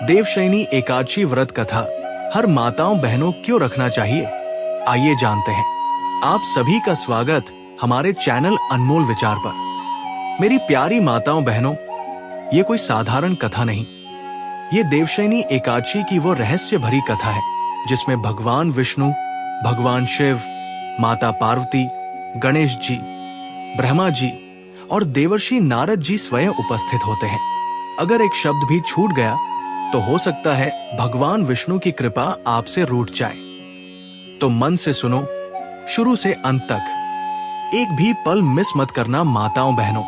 देवशयनी एकादशी व्रत कथा हर माताओं बहनों क्यों रखना चाहिए, आइए जानते हैं। आप सभी का स्वागत हमारे चैनल अनमोल विचार पर। मेरी प्यारी माताओं बहनों, ये कोई साधारण कथा नहीं, ये देवशयनी एकादशी की वो रहस्य भरी कथा है जिसमें भगवान विष्णु, भगवान शिव, माता पार्वती, गणेश जी, ब्रह्मा जी और देवर्षि नारद जी स्वयं उपस्थित होते हैं। अगर एक शब्द भी छूट गया तो हो सकता है भगवान विष्णु की कृपा आपसे रूठ जाए। तो मन से सुनो, शुरू से अंत तक एक भी पल मिस मत करना माताओं बहनों।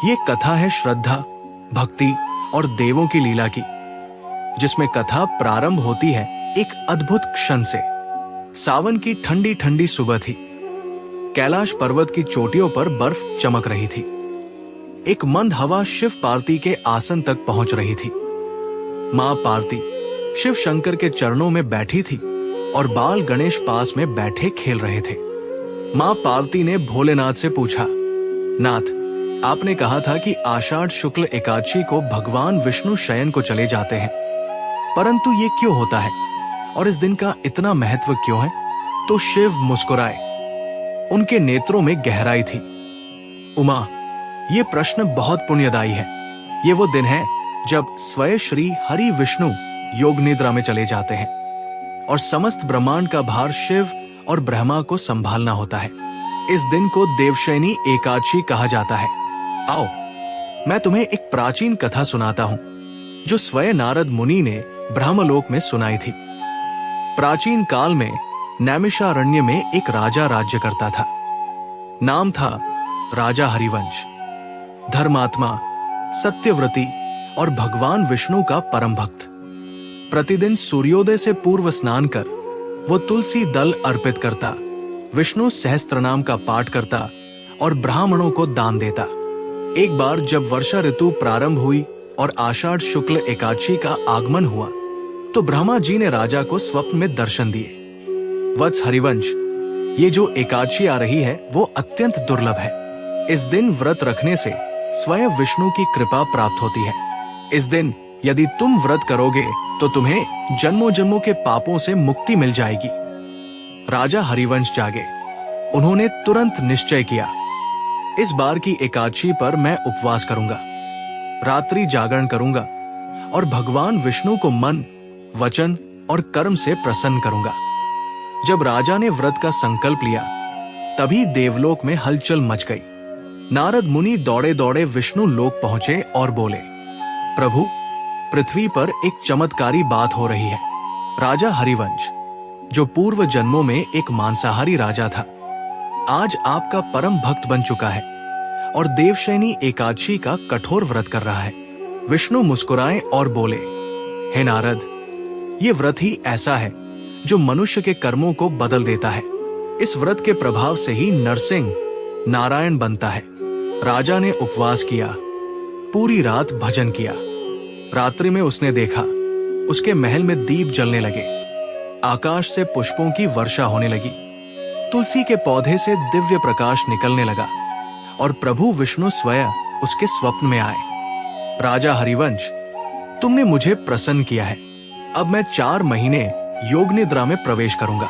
ये कथा है श्रद्धा, भक्ति और देवों की लीला की, जिसमें कथा प्रारंभ होती है एक अद्भुत क्षण से। सावन की ठंडी ठंडी सुबह थी। कैलाश पर्वत की चोटियों पर बर्फ चमक रही थी। एक मंद हवा शिव पार्वती के आसन तक पहुंच रही थी। मां पार्वती शिव शंकर के चरणों में बैठी थी और बाल गणेश पास में बैठे खेल रहे थे। मां पार्वती ने भोलेनाथ से पूछा, नाथ, आपने कहा था कि आषाढ़ शुक्ल एकादशी को भगवान विष्णु शयन को चले जाते हैं, परंतु ये क्यों होता है और इस दिन का इतना महत्व क्यों है? तो शिव मुस्कुराए। उनके नेत्रों में गहराई थी। उमा, ये प्रश्न बहुत पुण्यदायी है। ये वो दिन है जब स्वयं श्री हरि विष्णु योग निद्रा में चले जाते हैं और समस्त ब्रह्मांड का भार शिव और ब्रह्मा को संभालना होता है। इस दिन को देवशयनी एकादशी कहा जाता है। आओ, मैं तुम्हें एक प्राचीन कथा सुनाता हूं जो स्वयं नारद मुनि ने ब्रह्मलोक में सुनाई थी। प्राचीन काल में नैमिषारण्य में एक राजा राज्य करता था। नाम था राजा हरिवंश। धर्मात्मा, सत्यव्रती और भगवान विष्णु का परम भक्त। प्रतिदिन सूर्योदय से पूर्व स्नान कर वो तुलसी दल अर्पित करता, विष्णु सहस्त्रनाम का पाठ करता और ब्राह्मणों को दान देता। एक बार जब वर्षा ऋतु प्रारंभ हुई और आषाढ़ शुक्ल एकादशी का आगमन हुआ तो ब्रह्मा जी ने राजा को स्वप्न में दर्शन दिए। वत्स हरिवंश, ये जो एकादशी आ रही है वो अत्यंत दुर्लभ है। इस दिन व्रत रखने से स्वयं विष्णु की कृपा प्राप्त होती है। इस दिन यदि तुम व्रत करोगे तो तुम्हें जन्मों जन्मों के पापों से मुक्ति मिल जाएगी। राजा हरिवंश जागे। उन्होंने तुरंत निश्चय किया, इस बार की एकादशी पर मैं उपवास करूंगा, रात्रि जागरण करूंगा और भगवान विष्णु को मन, वचन और कर्म से प्रसन्न करूंगा। जब राजा ने व्रत का संकल्प लिया तभी देवलोक में हलचल मच गई। नारद मुनि दौड़े दौड़े विष्णु लोक पहुंचे और बोले, प्रभु, पृथ्वी पर एक चमत्कारी बात हो रही है। राजा हरिवंश, जो पूर्व जन्मों में एक मांसाहारी राजा था, आज आपका परम भक्त बन चुका है और देवशयनी एकादशी का कठोर व्रत कर रहा है। विष्णु मुस्कुराए और बोले, हे नारद, ये व्रत ही ऐसा है जो मनुष्य के कर्मों को बदल देता है। इस व्रत के प्रभाव से ही नरसिंह नारायण बनता है। राजा ने उपवास किया, पूरी रात भजन किया। रात्रि में उसने देखा उसके महल में दीप जलने लगे, आकाश से पुष्पों की वर्षा होने लगी, तुलसी के पौधे से दिव्य प्रकाश निकलने लगा और प्रभु विष्णु स्वयं उसके स्वप्न में आए। राजा हरिवंश, तुमने मुझे प्रसन्न किया है। अब मैं 4 महीने योग निद्रा में प्रवेश करूंगा,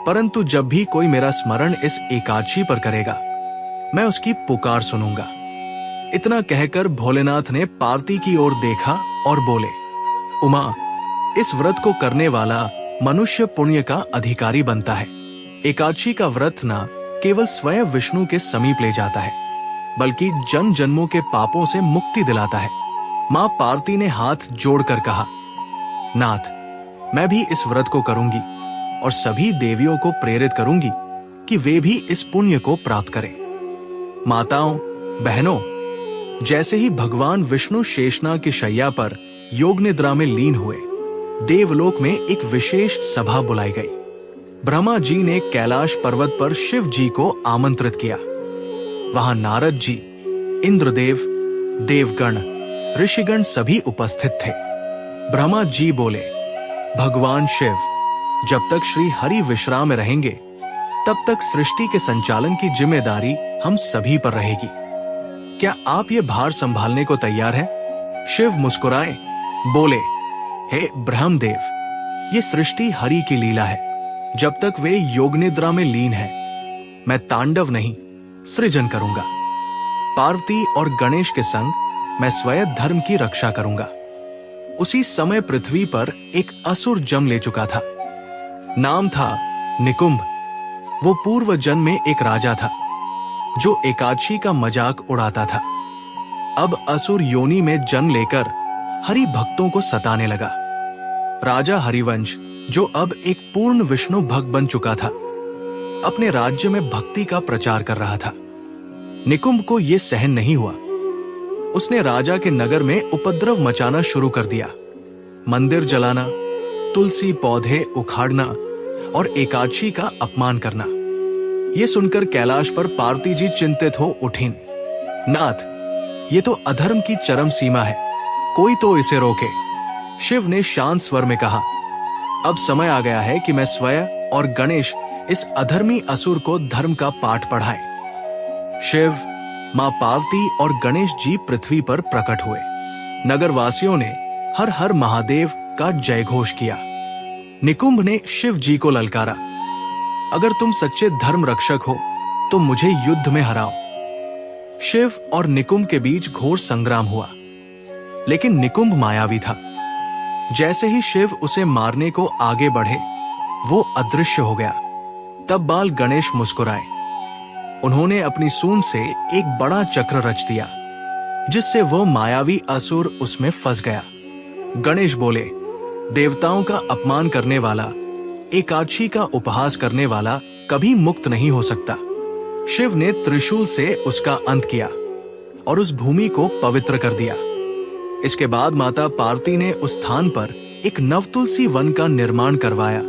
परंतु जब भी कोई मेरा स्मरण इस एकादशी पर करेगा मैं उसकी पुकार सुनूंगा। इतना कहकर भोलेनाथ ने पार्वती की ओर देखा और बोले, उमा, इस व्रत को करने वाला मनुष्य पुण्य का अधिकारी बनता है। एकादशी का व्रत न केवल स्वयं विष्णु के समीप ले जाता है बल्कि जन्म जन्मों के पापों से मुक्ति दिलाता है। मां पार्वती ने हाथ जोड़कर कहा, नाथ, मैं भी इस व्रत को करूंगी और सभी देवियों को प्रेरित करूंगी कि वे भी इस पुण्य को प्राप्त करें। माताओं बहनों, जैसे ही भगवान विष्णु शेषनाग की शैया पर योग निद्रा में लीन हुए, देवलोक में एक विशेष सभा बुलाई गई। ब्रह्मा जी ने कैलाश पर्वत पर शिव जी को आमंत्रित किया। वहां नारद जी, इंद्रदेव, देवगण, ऋषिगण सभी उपस्थित थे। ब्रह्मा जी बोले, भगवान शिव, जब तक श्री हरि विश्राम में रहेंगे तब तक सृष्टि के संचालन की जिम्मेदारी हम सभी पर रहेगी। क्या आप ये भार संभालने को तैयार हैं? शिव मुस्कुराए बोले, हे ब्रह्मदेव, ये सृष्टि हरि की लीला है। जब तक वे योग निद्रा में लीन है, मैं तांडव नहीं सृजन करूंगा। पार्वती और गणेश के संग मैं स्वयं धर्म की रक्षा करूंगा। उसी समय पृथ्वी पर एक असुर जन्म ले चुका था। नाम था निकुंभ। वो पूर्व जन्म में एक राजा था जो एकादशी का मजाक उड़ाता था। अब असुर योनि में जन्म लेकर हरि भक्तों को सताने लगा। राजा हरिवंश, जो अब एक पूर्ण विष्णु भक्त बन चुका था, अपने राज्य में भक्ति का प्रचार कर रहा था। निकुंभ को यह सहन नहीं हुआ। उसने राजा के नगर में उपद्रव मचाना शुरू कर दिया। मंदिर जलाना, तुलसी पौधे उखाड़ना और एकादशी का अपमान करना। यह सुनकर कैलाश पर पार्वती जी चिंतित हो उठीं। नाथ, ये तो अधर्म की चरम सीमा है, कोई तो इसे रोके। शिव ने शांत स्वर में कहा, अब समय आ गया है कि मैं स्वयं और गणेश इस अधर्मी असुर को धर्म का पाठ पढ़ाएं। शिव, मां पार्वती और गणेश जी पृथ्वी पर प्रकट हुए। नगरवासियों ने हर हर महादेव का जय घोष किया। निकुंभ ने शिव जी को ललकारा, अगर तुम सच्चे धर्म रक्षक हो तो मुझे युद्ध में हराओ। शिव और निकुंभ के बीच घोर संग्राम हुआ, लेकिन निकुंभ मायावी था। जैसे ही शिव उसे मारने को आगे बढ़े, वो अदृश्य हो गया। तब बाल गणेश मुस्कुराए। उन्होंने अपनी सूंड से एक बड़ा चक्र रच दिया, जिससे वो मायावी असुर उसमें फंस गया। गणेश बोले, देवताओं का अपमान करने वाला, एकादशी का उपहास करने वाला कभी मुक्त नहीं हो सकता। शिव ने त्रिशूल से उसका अंत किया और उस भूमि को पवित्र कर दिया। इसके बाद माता पार्वती ने उस स्थान पर एक नवतुलसी वन का निर्माण करवाया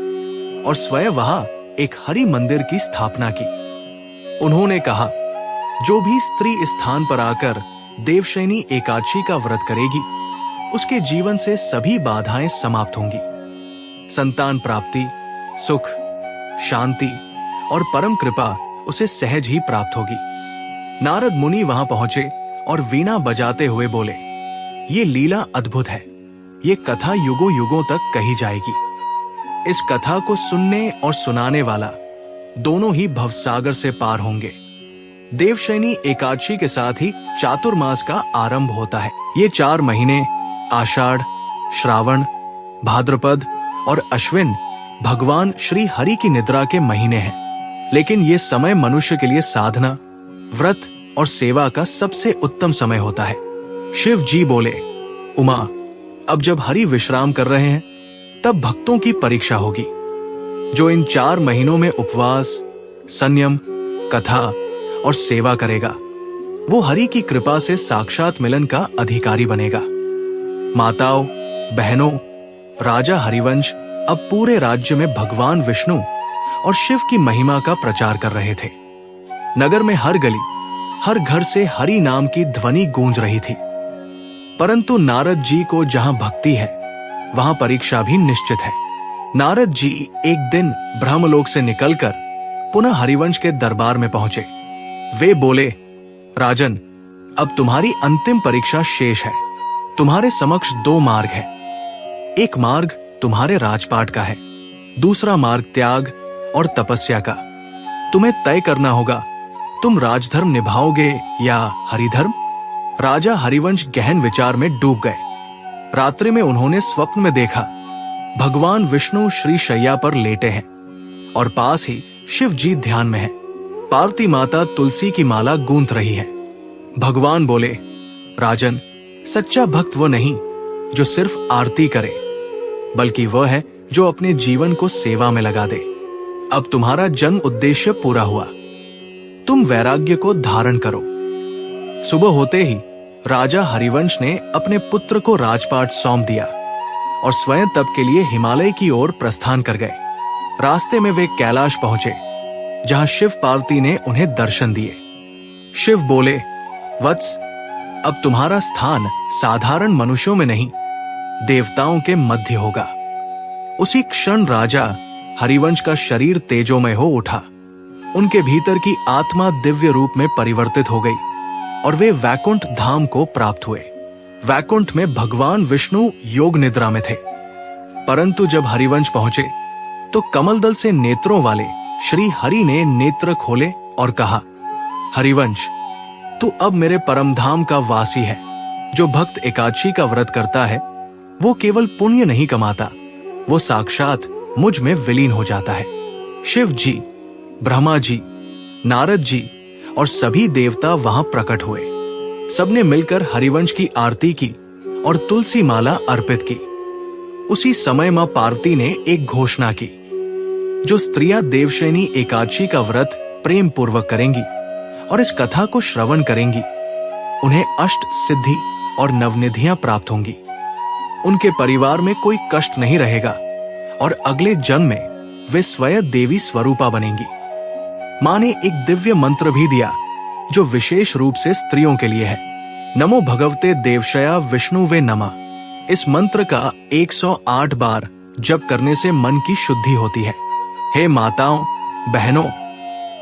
और स्वयं वहां एक हरि मंदिर की स्थापना की। उन्होंने कहा, जो भी स्त्री इस स्थान पर आकर देवशयनी एकादशी का व्रत करेगी, उसके जीवन से सभी बाधाएं समाप्त होंगी। संतान प्राप्ति, सुख, शांति और परम कृपा उसे सहज ही प्राप्त होगी। नारद मुनि वहां पहुंचे और वीणा बजाते हुए बोले, ये लीला अद्भुत है। ये कथा युगों युगों तक कही जाएगी। इस कथा को सुनने और सुनाने वाला दोनों ही भवसागर से पार होंगे। देवशयनी एकादशी के साथ ही चातुर्मास का आरंभ होता है। ये 4 महीने आषाढ़, श्रावण, भाद्रपद और अश्विन भगवान श्री हरि की निद्रा के महीने हैं। लेकिन ये समय मनुष्य के लिए साधना, व्रत और सेवा का सबसे उत्तम समय होता है। शिव जी बोले, उमा, अब जब हरि विश्राम कर रहे हैं, तब भक्तों की परीक्षा होगी। जो इन 4 महीनों में उपवास, संयम, कथा और सेवा करेगा, वो हरि की कृपा से साक्षात मिलन का अधिकारी बनेगा। माताओं, बहनों, राजा हरिवंश अब पूरे राज्य में भगवान विष्णु और शिव की महिमा का प्रचार कर रहे थे। नगर में हर गली, हर घर से हरि नाम की ध्वनि गूंज रही थी। परंतु नारद जी को जहां भक्ति है, वहां परीक्षा भी निश्चित है। नारद जी एक दिन ब्रह्मलोक से निकलकर पुनः हरिवंश के दरबार में पहुंचे। वे बोले, राजन, अब तुम्हारी अंतिम परीक्षा शेष है। तुम्हारे समक्ष 2 मार्ग है। एक मार्ग तुम्हारे राजपाट का है, दूसरा मार्ग त्याग और तपस्या का। तुम्हें तय करना होगा, तुम राजधर्म निभाओगे या हरिधर्म। राजा हरिवंश गहन विचार में डूब गए। रात्रि में उन्होंने स्वप्न में देखा, भगवान विष्णु श्री शैया पर लेटे हैं और पास ही शिव जी ध्यान में हैं। पार्वती माता तुलसी की माला गूंथ रही है। भगवान बोले, राजन, सच्चा भक्त वो नहीं जो सिर्फ आरती करे, बल्कि वह है जो अपने जीवन को सेवा में लगा दे। अब तुम्हारा जन्म उद्देश्य पूरा हुआ। तुम वैराग्य को धारण करो। सुबह होते ही राजा हरिवंश ने अपने पुत्र को राजपाट सौंप दिया और स्वयं तप के लिए हिमालय की ओर प्रस्थान कर गए। रास्ते में वे कैलाश पहुंचे, जहां शिव पार्वती ने उन्हें दर्शन दिए। शिव बोले, वत्स, अब तुम्हारा स्थान साधारण मनुष्यों में नहीं, देवताओं के मध्य होगा। उसी क्षण राजा हरिवंश का शरीर तेजोमय हो उठा। उनके भीतर की आत्मा दिव्य रूप में परिवर्तित हो गई और वे वैकुंठ धाम को प्राप्त हुए। वैकुंठ में भगवान विष्णु योग निद्रा में थे। परंतु जब हरिवंश पहुंचे तो कमलदल से नेत्रों वाले श्री हरि ने नेत्र खोले और कहा, हरिवंश, तू अब मेरे परम धाम का वासी है। जो भक्त एकादशी का व्रत करता है वो केवल पुण्य नहीं कमाता, वो साक्षात मुझ में विलीन हो जाता है। शिव जी, ब्रह्मा जी, नारद जी और सभी देवता वहां प्रकट हुए। सबने मिलकर हरिवंश की आरती की और तुलसी माला अर्पित की। उसी समय मां पार्वती ने एक घोषणा की, जो स्त्रियां देवशयनी एकादशी का व्रत प्रेम पूर्वक करेंगी और इस कथा को श्रवण करेंगी, उन्हें अष्ट सिद्धि और नवनिधियां प्राप्त होंगी। उनके परिवार में कोई कष्ट नहीं रहेगा और अगले जन्म में वे स्वयं देवी स्वरूपा बनेंगी। मां ने एक दिव्य मंत्र भी दिया जो विशेष रूप से स्त्रियों के लिए है। नमो भगवते देवशया विष्णुवे नमः। इस मंत्र का 108 बार जप करने से मन की शुद्धि होती है। हे माताओं, बहनों,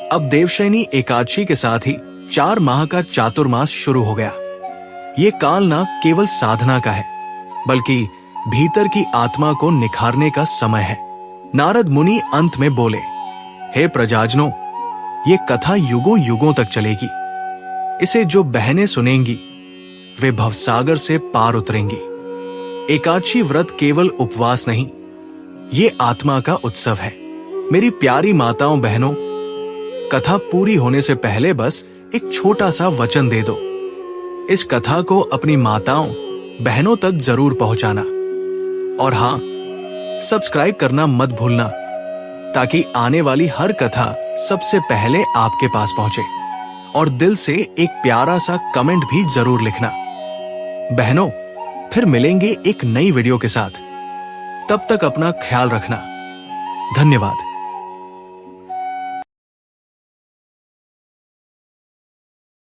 अब देवशयनी एकादशी के साथ ही 4 माह का चातुर्मास शुरू हो गया। ये काल न केवल साधना का है, बल्कि भीतर की आत्मा को निखारने का समय है। नारद मुनि अंत में बोले, हे प्रजाजनों, ये कथा युगों युगों तक चलेगी। इसे जो बहनें सुनेंगी वे भवसागर से पार उतरेंगी। एकादशी व्रत केवल उपवास नहीं, ये आत्मा का उत्सव है। मेरी प्यारी माताओं बहनों, कथा पूरी होने से पहले बस एक छोटा सा वचन दे दो। इस कथा को अपनी माताओं बहनों तक जरूर पहुंचाना। और हाँ, सब्सक्राइब करना मत भूलना, ताकि आने वाली हर कथा सबसे पहले आपके पास पहुंचे। और दिल से एक प्यारा सा कमेंट भी जरूर लिखना। बहनों, फिर मिलेंगे एक नई वीडियो के साथ। तब तक अपना ख्याल रखना। धन्यवाद।